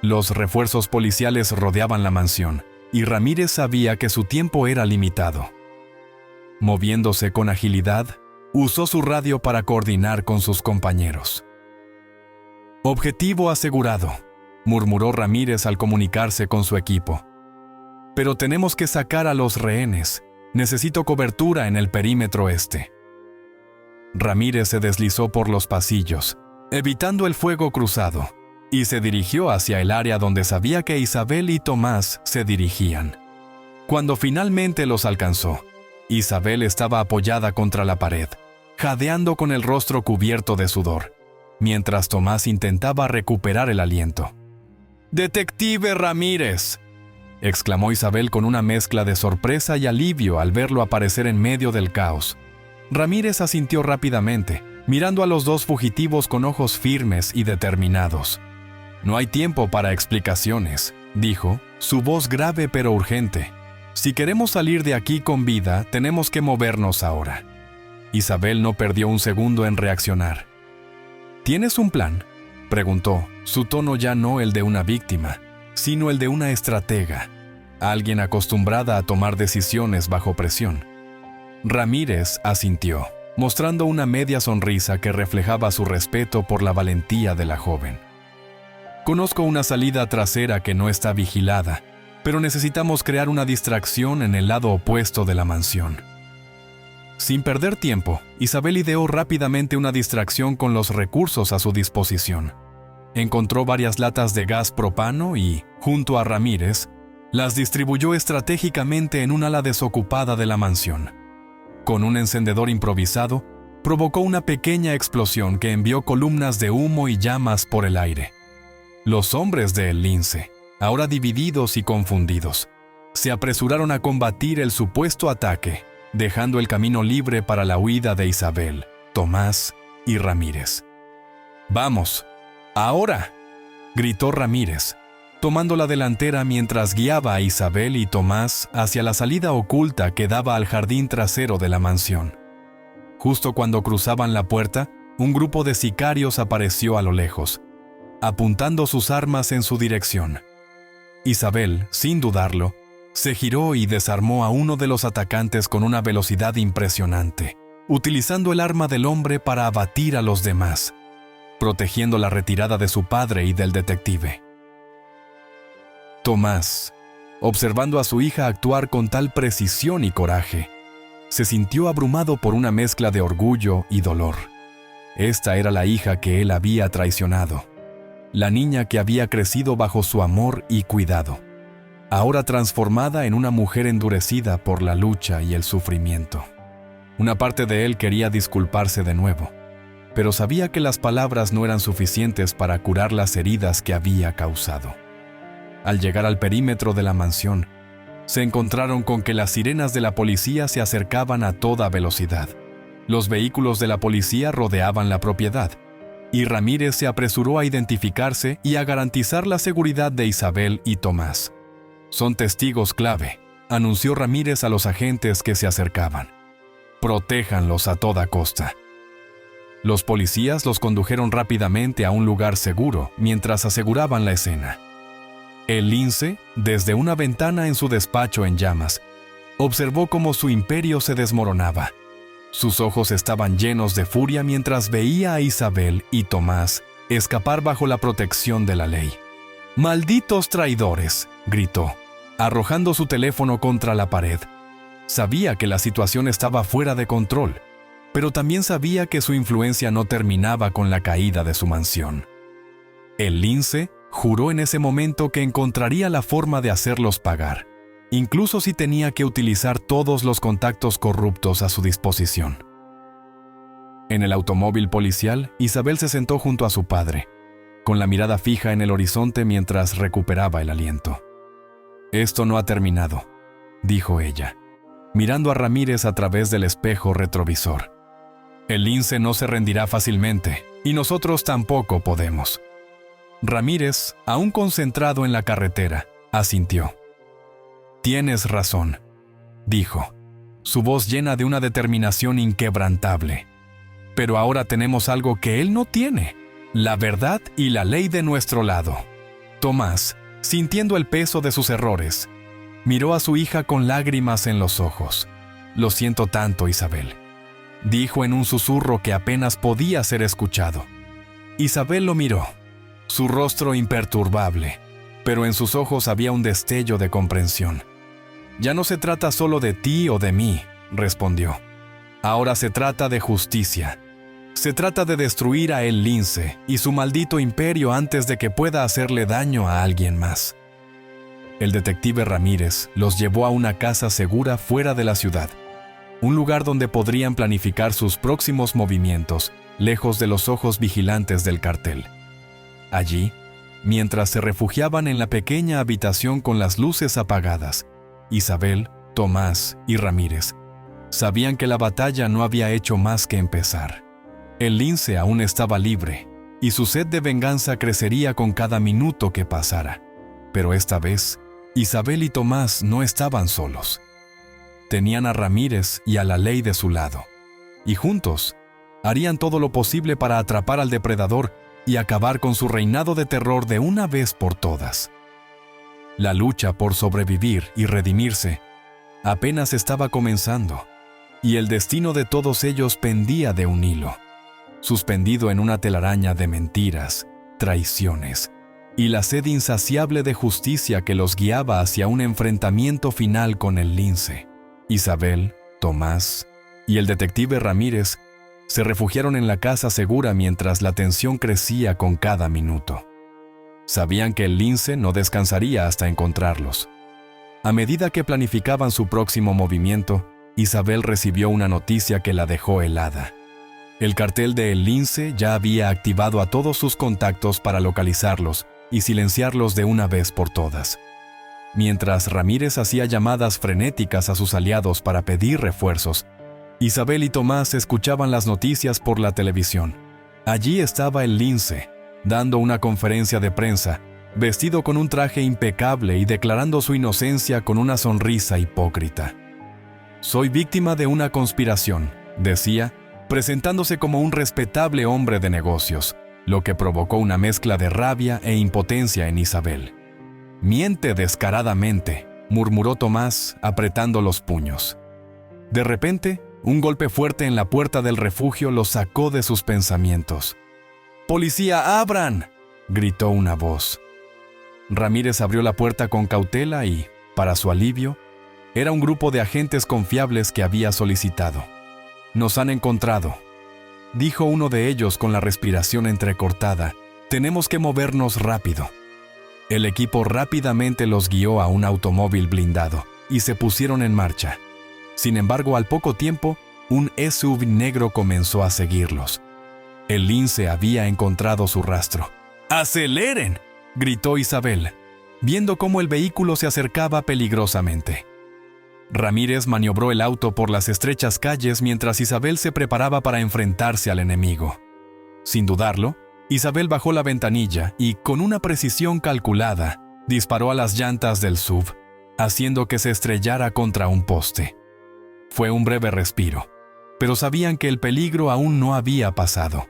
Los refuerzos policiales rodeaban la mansión, y Ramírez sabía que su tiempo era limitado. Moviéndose con agilidad, usó su radio para coordinar con sus compañeros. «Objetivo asegurado», murmuró Ramírez al comunicarse con su equipo. «Pero tenemos que sacar a los rehenes. Necesito cobertura en el perímetro este». Ramírez se deslizó por los pasillos, evitando el fuego cruzado, y se dirigió hacia el área donde sabía que Isabel y Tomás se dirigían. Cuando finalmente los alcanzó, Isabel estaba apoyada contra la pared, jadeando con el rostro cubierto de sudor, mientras Tomás intentaba recuperar el aliento. «¡Detective Ramírez!», exclamó Isabel con una mezcla de sorpresa y alivio al verlo aparecer en medio del caos. Ramírez asintió rápidamente, mirando a los dos fugitivos con ojos firmes y determinados. «No hay tiempo para explicaciones», dijo, su voz grave pero urgente. «Si queremos salir de aquí con vida, tenemos que movernos ahora». Isabel no perdió un segundo en reaccionar. «¿Tienes un plan?», preguntó, su tono ya no el de una víctima, sino el de una estratega, alguien acostumbrada a tomar decisiones bajo presión. Ramírez asintió, mostrando una media sonrisa que reflejaba su respeto por la valentía de la joven. «Conozco una salida trasera que no está vigilada, pero necesitamos crear una distracción en el lado opuesto de la mansión». Sin perder tiempo, Isabel ideó rápidamente una distracción con los recursos a su disposición. Encontró varias latas de gas propano y, junto a Ramírez, las distribuyó estratégicamente en un ala desocupada de la mansión. Con un encendedor improvisado, provocó una pequeña explosión que envió columnas de humo y llamas por el aire. Los hombres de El Lince, ahora divididos y confundidos, se apresuraron a combatir el supuesto ataque, dejando el camino libre para la huida de Isabel, Tomás y Ramírez. «¡Vamos! ¡Ahora!», gritó Ramírez, tomando la delantera mientras guiaba a Isabel y Tomás hacia la salida oculta que daba al jardín trasero de la mansión. Justo cuando cruzaban la puerta, un grupo de sicarios apareció a lo lejos, apuntando sus armas en su dirección. Isabel, sin dudarlo, se giró y desarmó a uno de los atacantes con una velocidad impresionante, utilizando el arma del hombre para abatir a los demás, protegiendo la retirada de su padre y del detective. Tomás, observando a su hija actuar con tal precisión y coraje, se sintió abrumado por una mezcla de orgullo y dolor. Esta era la hija que él había traicionado, la niña que había crecido bajo su amor y cuidado, ahora transformada en una mujer endurecida por la lucha y el sufrimiento. Una parte de él quería disculparse de nuevo, pero sabía que las palabras no eran suficientes para curar las heridas que había causado. Al llegar al perímetro de la mansión, se encontraron con que las sirenas de la policía se acercaban a toda velocidad. Los vehículos de la policía rodeaban la propiedad, y Ramírez se apresuró a identificarse y a garantizar la seguridad de Isabel y Tomás. «Son testigos clave», anunció Ramírez a los agentes que se acercaban. «Protéjanlos a toda costa». Los policías los condujeron rápidamente a un lugar seguro mientras aseguraban la escena. El Lince, desde una ventana en su despacho en llamas, observó cómo su imperio se desmoronaba. Sus ojos estaban llenos de furia mientras veía a Isabel y Tomás escapar bajo la protección de la ley. «¡Malditos traidores!», gritó, arrojando su teléfono contra la pared. Sabía que la situación estaba fuera de control, pero también sabía que su influencia no terminaba con la caída de su mansión. El Lince juró en ese momento que encontraría la forma de hacerlos pagar, incluso si tenía que utilizar todos los contactos corruptos a su disposición. En el automóvil policial, Isabel se sentó junto a su padre, con la mirada fija en el horizonte mientras recuperaba el aliento. «Esto no ha terminado», dijo ella, mirando a Ramírez a través del espejo retrovisor. «El Lince no se rendirá fácilmente, y nosotros tampoco podemos». Ramírez, aún concentrado en la carretera, asintió. «Tienes razón», dijo, su voz llena de una determinación inquebrantable. «Pero ahora tenemos algo que él no tiene, la verdad y la ley de nuestro lado». Tomás, sintiendo el peso de sus errores, miró a su hija con lágrimas en los ojos. «Lo siento tanto, Isabel», dijo en un susurro que apenas podía ser escuchado. Isabel lo miró, su rostro imperturbable, pero en sus ojos había un destello de comprensión. «Ya no se trata solo de ti o de mí», respondió. «Ahora se trata de justicia. Se trata de destruir a el lince y su maldito imperio antes de que pueda hacerle daño a alguien más». El detective Ramírez los llevó a una casa segura fuera de la ciudad, un lugar donde podrían planificar sus próximos movimientos, lejos de los ojos vigilantes del cartel. Allí, mientras se refugiaban en la pequeña habitación con las luces apagadas, Isabel, Tomás y Ramírez sabían que la batalla no había hecho más que empezar. El lince aún estaba libre, y su sed de venganza crecería con cada minuto que pasara. Pero esta vez, Isabel y Tomás no estaban solos. Tenían a Ramírez y a la ley de su lado, y juntos harían todo lo posible para atrapar al depredador y acabar con su reinado de terror de una vez por todas. La lucha por sobrevivir y redimirse apenas estaba comenzando, y el destino de todos ellos pendía de un hilo, suspendido en una telaraña de mentiras, traiciones y la sed insaciable de justicia que los guiaba hacia un enfrentamiento final con el lince. Isabel, Tomás y el detective Ramírez se refugiaron en la casa segura mientras la tensión crecía con cada minuto. Sabían que el lince no descansaría hasta encontrarlos. A medida que planificaban su próximo movimiento, Isabel recibió una noticia que la dejó helada. El cartel de El Lince ya había activado a todos sus contactos para localizarlos y silenciarlos de una vez por todas. Mientras Ramírez hacía llamadas frenéticas a sus aliados para pedir refuerzos, Isabel y Tomás escuchaban las noticias por la televisión. Allí estaba El Lince, dando una conferencia de prensa, vestido con un traje impecable y declarando su inocencia con una sonrisa hipócrita. «Soy víctima de una conspiración», decía, presentándose como un respetable hombre de negocios, lo que provocó una mezcla de rabia e impotencia en Isabel. «Miente descaradamente», murmuró Tomás, apretando los puños. De repente, un golpe fuerte en la puerta del refugio los sacó de sus pensamientos. «¡Policía, abran!», gritó una voz. Ramírez abrió la puerta con cautela y, para su alivio, era un grupo de agentes confiables que había solicitado. «Nos han encontrado», dijo uno de ellos con la respiración entrecortada. «Tenemos que movernos rápido». El equipo rápidamente los guió a un automóvil blindado y se pusieron en marcha. Sin embargo, al poco tiempo, un SUV negro comenzó a seguirlos. El lince había encontrado su rastro. «¡Aceleren!», gritó Isabel, viendo cómo el vehículo se acercaba peligrosamente. Ramírez maniobró el auto por las estrechas calles mientras Isabel se preparaba para enfrentarse al enemigo. Sin dudarlo, Isabel bajó la ventanilla y, con una precisión calculada, disparó a las llantas del SUV, haciendo que se estrellara contra un poste. Fue un breve respiro, pero sabían que el peligro aún no había pasado.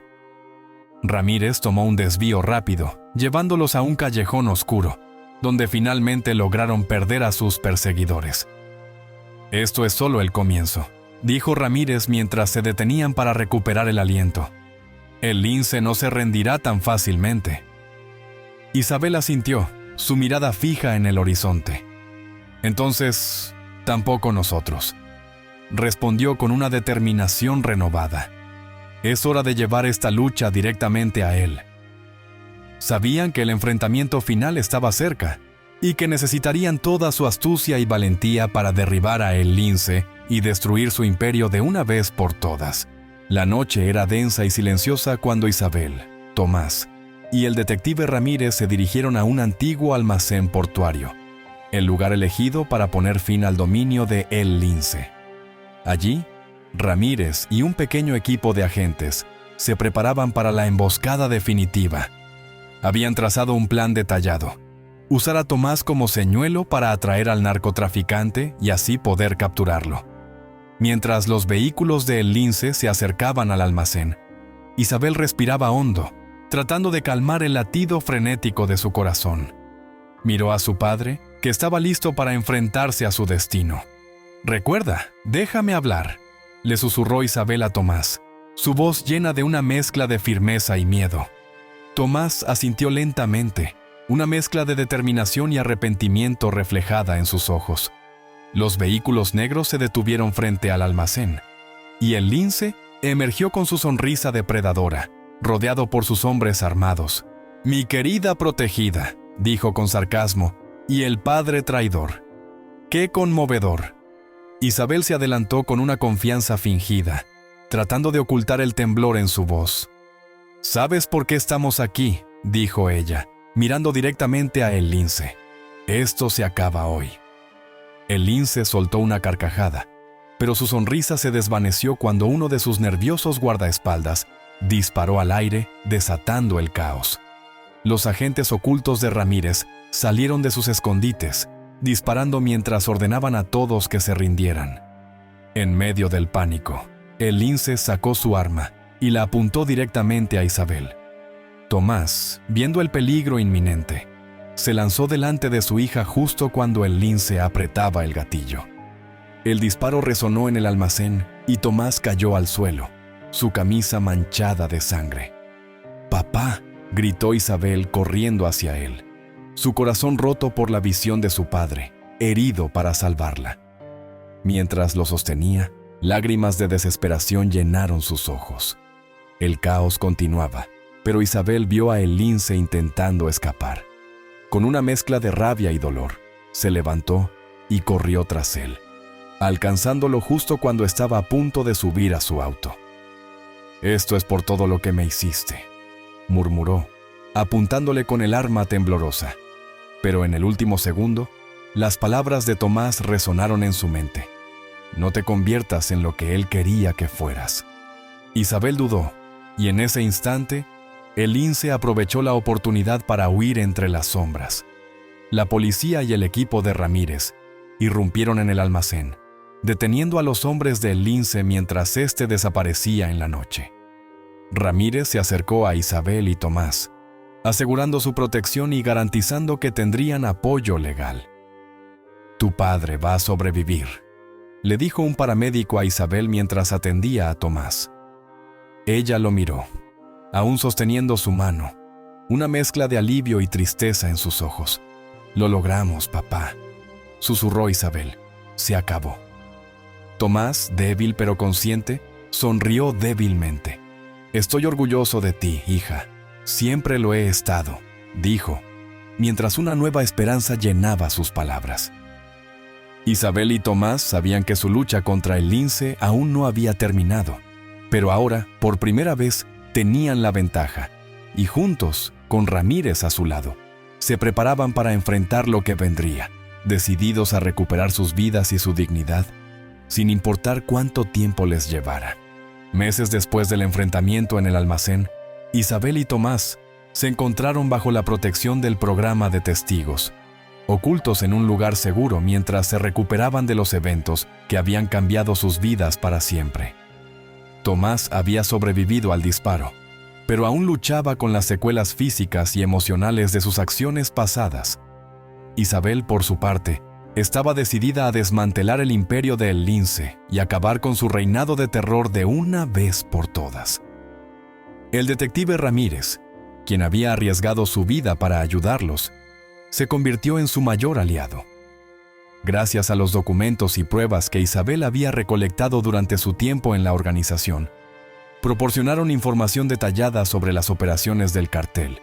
Ramírez tomó un desvío rápido, llevándolos a un callejón oscuro, donde finalmente lograron perder a sus perseguidores. «Esto es solo el comienzo», dijo Ramírez mientras se detenían para recuperar el aliento. «El lince no se rendirá tan fácilmente». Isabel asintió, su mirada fija en el horizonte. «Entonces, tampoco nosotros», respondió con una determinación renovada. «Es hora de llevar esta lucha directamente a él». Sabían que el enfrentamiento final estaba cerca y que necesitarían toda su astucia y valentía para derribar a El Lince y destruir su imperio de una vez por todas. La noche era densa y silenciosa cuando Isabel, Tomás y el detective Ramírez se dirigieron a un antiguo almacén portuario, el lugar elegido para poner fin al dominio de El Lince. Allí, Ramírez y un pequeño equipo de agentes se preparaban para la emboscada definitiva. Habían trazado un plan detallado: usar a Tomás como señuelo para atraer al narcotraficante y así poder capturarlo. Mientras los vehículos de El Lince se acercaban al almacén, Isabel respiraba hondo, tratando de calmar el latido frenético de su corazón. Miró a su padre, que estaba listo para enfrentarse a su destino. «Recuerda, déjame hablar», le susurró Isabel a Tomás, su voz llena de una mezcla de firmeza y miedo. Tomás asintió lentamente, una mezcla de determinación y arrepentimiento reflejada en sus ojos. Los vehículos negros se detuvieron frente al almacén, y El Lince emergió con su sonrisa depredadora, rodeado por sus hombres armados. «Mi querida protegida», dijo con sarcasmo, «y el padre traidor». ¡Qué conmovedor! Isabel se adelantó con una confianza fingida, tratando de ocultar el temblor en su voz. «¿Sabes por qué estamos aquí?», dijo ella, mirando directamente a El Lince. «Esto se acaba hoy». El Lince soltó una carcajada, pero su sonrisa se desvaneció cuando uno de sus nerviosos guardaespaldas disparó al aire, desatando el caos. Los agentes ocultos de Ramírez salieron de sus escondites, disparando mientras ordenaban a todos que se rindieran. En medio del pánico, El Lince sacó su arma y la apuntó directamente a Isabel. Tomás, viendo el peligro inminente, se lanzó delante de su hija justo cuando El Lince apretaba el gatillo. El disparo resonó en el almacén y Tomás cayó al suelo, su camisa manchada de sangre. «¡Papá!», gritó Isabel corriendo hacia él, su corazón roto por la visión de su padre, herido para salvarla. Mientras lo sostenía, lágrimas de desesperación llenaron sus ojos. El caos continuaba, pero Isabel vio a El Lince intentando escapar. Con una mezcla de rabia y dolor, se levantó y corrió tras él, alcanzándolo justo cuando estaba a punto de subir a su auto. «Esto es por todo lo que me hiciste», murmuró, apuntándole con el arma temblorosa. Pero en el último segundo, las palabras de Tomás resonaron en su mente. «No te conviertas en lo que él quería que fueras». Isabel dudó, y en ese instante, El Lince aprovechó la oportunidad para huir entre las sombras. La policía y el equipo de Ramírez irrumpieron en el almacén, deteniendo a los hombres de El Lince mientras éste desaparecía en la noche. Ramírez se acercó a Isabel y Tomás, asegurando su protección y garantizando que tendrían apoyo legal. «Tu padre va a sobrevivir», le dijo un paramédico a Isabel mientras atendía a Tomás. Ella lo miró, aún sosteniendo su mano, una mezcla de alivio y tristeza en sus ojos. «Lo logramos, papá», susurró Isabel. «Se acabó». Tomás, débil pero consciente, sonrió débilmente. «Estoy orgulloso de ti, hija. Siempre lo he estado», dijo, mientras una nueva esperanza llenaba sus palabras. Isabel y Tomás sabían que su lucha contra El Lince aún no había terminado, pero ahora, por primera vez, tenían la ventaja, y juntos, con Ramírez a su lado, se preparaban para enfrentar lo que vendría, decididos a recuperar sus vidas y su dignidad, sin importar cuánto tiempo les llevara. Meses después del enfrentamiento en el almacén, Isabel y Tomás se encontraron bajo la protección del programa de testigos, ocultos en un lugar seguro mientras se recuperaban de los eventos que habían cambiado sus vidas para siempre. Tomás había sobrevivido al disparo, pero aún luchaba con las secuelas físicas y emocionales de sus acciones pasadas. Isabel, por su parte, estaba decidida a desmantelar el imperio de El Lince y acabar con su reinado de terror de una vez por todas. El detective Ramírez, quien había arriesgado su vida para ayudarlos, se convirtió en su mayor aliado. Gracias a los documentos y pruebas que Isabel había recolectado durante su tiempo en la organización, proporcionaron información detallada sobre las operaciones del cartel,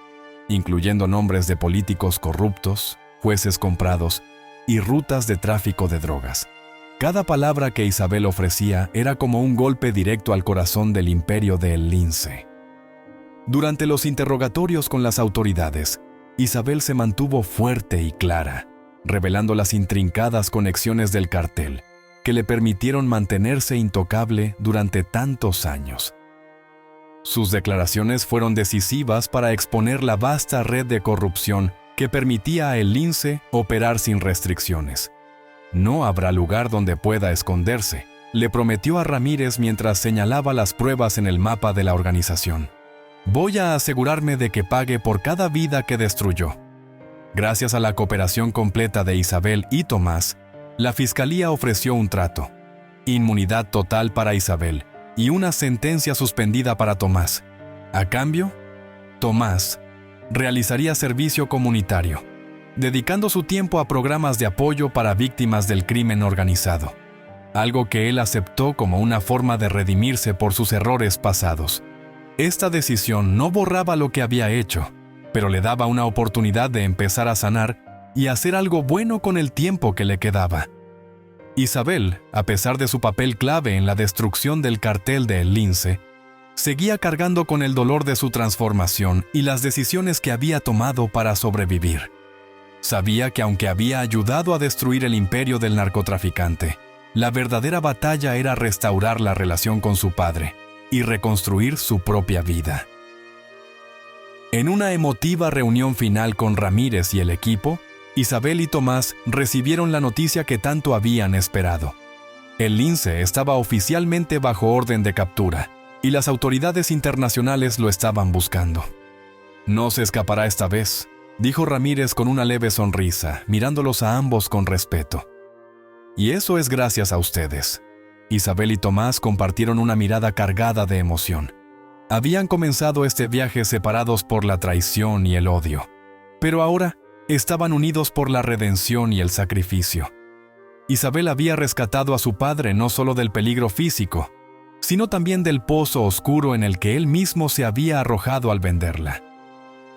incluyendo nombres de políticos corruptos, jueces comprados y rutas de tráfico de drogas. Cada palabra que Isabel ofrecía era como un golpe directo al corazón del imperio de El Lince. Durante los interrogatorios con las autoridades, Isabel se mantuvo fuerte y clara, revelando las intrincadas conexiones del cartel que le permitieron mantenerse intocable durante tantos años. Sus declaraciones fueron decisivas para exponer la vasta red de corrupción que permitía a el lince operar sin restricciones. No habrá lugar donde pueda esconderse, le prometió a Ramírez mientras señalaba las pruebas en el mapa de la organización. Voy a asegurarme de que pague por cada vida que destruyó. Gracias a la cooperación completa de Isabel y Tomás, la fiscalía ofreció un trato: inmunidad total para Isabel y una sentencia suspendida para Tomás. A cambio, Tomás realizaría servicio comunitario, dedicando su tiempo a programas de apoyo para víctimas del crimen organizado, algo que él aceptó como una forma de redimirse por sus errores pasados. Esta decisión no borraba lo que había hecho, pero le daba una oportunidad de empezar a sanar y hacer algo bueno con el tiempo que le quedaba. Isabel, a pesar de su papel clave en la destrucción del cartel de El Lince, seguía cargando con el dolor de su transformación y las decisiones que había tomado para sobrevivir. Sabía que aunque había ayudado a destruir el imperio del narcotraficante, la verdadera batalla era restaurar la relación con su padre y reconstruir su propia vida. En una emotiva reunión final con Ramírez y el equipo, Isabel y Tomás recibieron la noticia que tanto habían esperado. El lince estaba oficialmente bajo orden de captura, y las autoridades internacionales lo estaban buscando. No se escapará esta vez, dijo Ramírez con una leve sonrisa, mirándolos a ambos con respeto. Y eso es gracias a ustedes. Isabel y Tomás compartieron una mirada cargada de emoción. Habían comenzado este viaje separados por la traición y el odio, pero ahora estaban unidos por la redención y el sacrificio. Isabel había rescatado a su padre no solo del peligro físico, sino también del pozo oscuro en el que él mismo se había arrojado al venderla.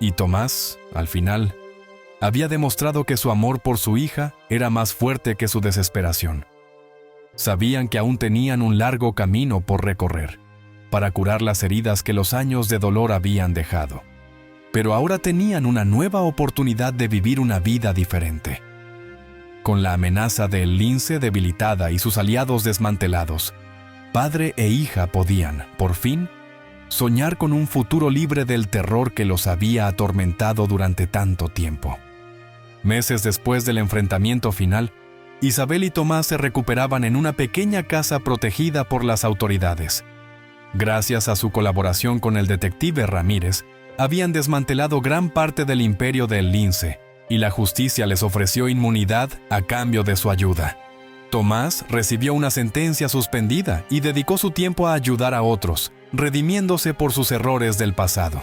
Y Tomás, al final, había demostrado que su amor por su hija era más fuerte que su desesperación. Sabían que aún tenían un largo camino por recorrer, para curar las heridas que los años de dolor habían dejado. Pero ahora tenían una nueva oportunidad de vivir una vida diferente. Con la amenaza del lince debilitada y sus aliados desmantelados, padre e hija podían, por fin, soñar con un futuro libre del terror que los había atormentado durante tanto tiempo. Meses después del enfrentamiento final, Isabel y Tomás se recuperaban en una pequeña casa protegida por las autoridades. Gracias a su colaboración con el detective Ramírez, habían desmantelado gran parte del imperio del lince, y la justicia les ofreció inmunidad a cambio de su ayuda. Tomás recibió una sentencia suspendida y dedicó su tiempo a ayudar a otros, redimiéndose por sus errores del pasado.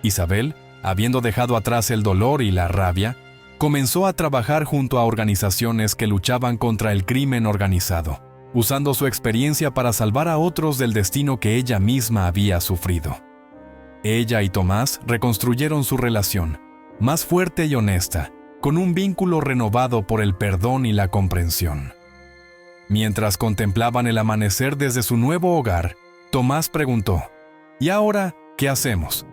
Isabel, habiendo dejado atrás el dolor y la rabia, comenzó a trabajar junto a organizaciones que luchaban contra el crimen organizado, usando su experiencia para salvar a otros del destino que ella misma había sufrido. Ella y Tomás reconstruyeron su relación, más fuerte y honesta, con un vínculo renovado por el perdón y la comprensión. Mientras contemplaban el amanecer desde su nuevo hogar, Tomás preguntó: ¿Y ahora qué hacemos?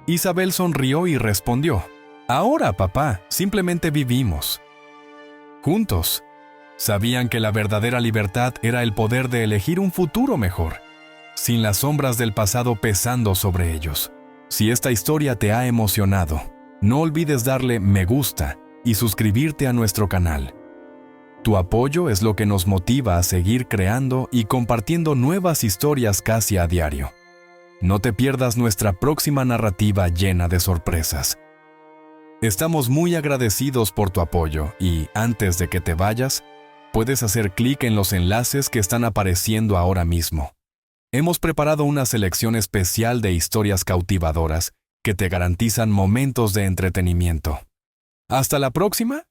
Isabel sonrió y respondió: Ahora, papá, simplemente vivimos. Juntos, sabían que la verdadera libertad era el poder de elegir un futuro mejor, sin las sombras del pasado pesando sobre ellos. Si esta historia te ha emocionado, no olvides darle me gusta y suscribirte a nuestro canal. Tu apoyo es lo que nos motiva a seguir creando y compartiendo nuevas historias casi a diario. No te pierdas nuestra próxima narrativa llena de sorpresas. Estamos muy agradecidos por tu apoyo y, antes de que te vayas, puedes hacer clic en los enlaces que están apareciendo ahora mismo. Hemos preparado una selección especial de historias cautivadoras que te garantizan momentos de entretenimiento. ¡Hasta la próxima!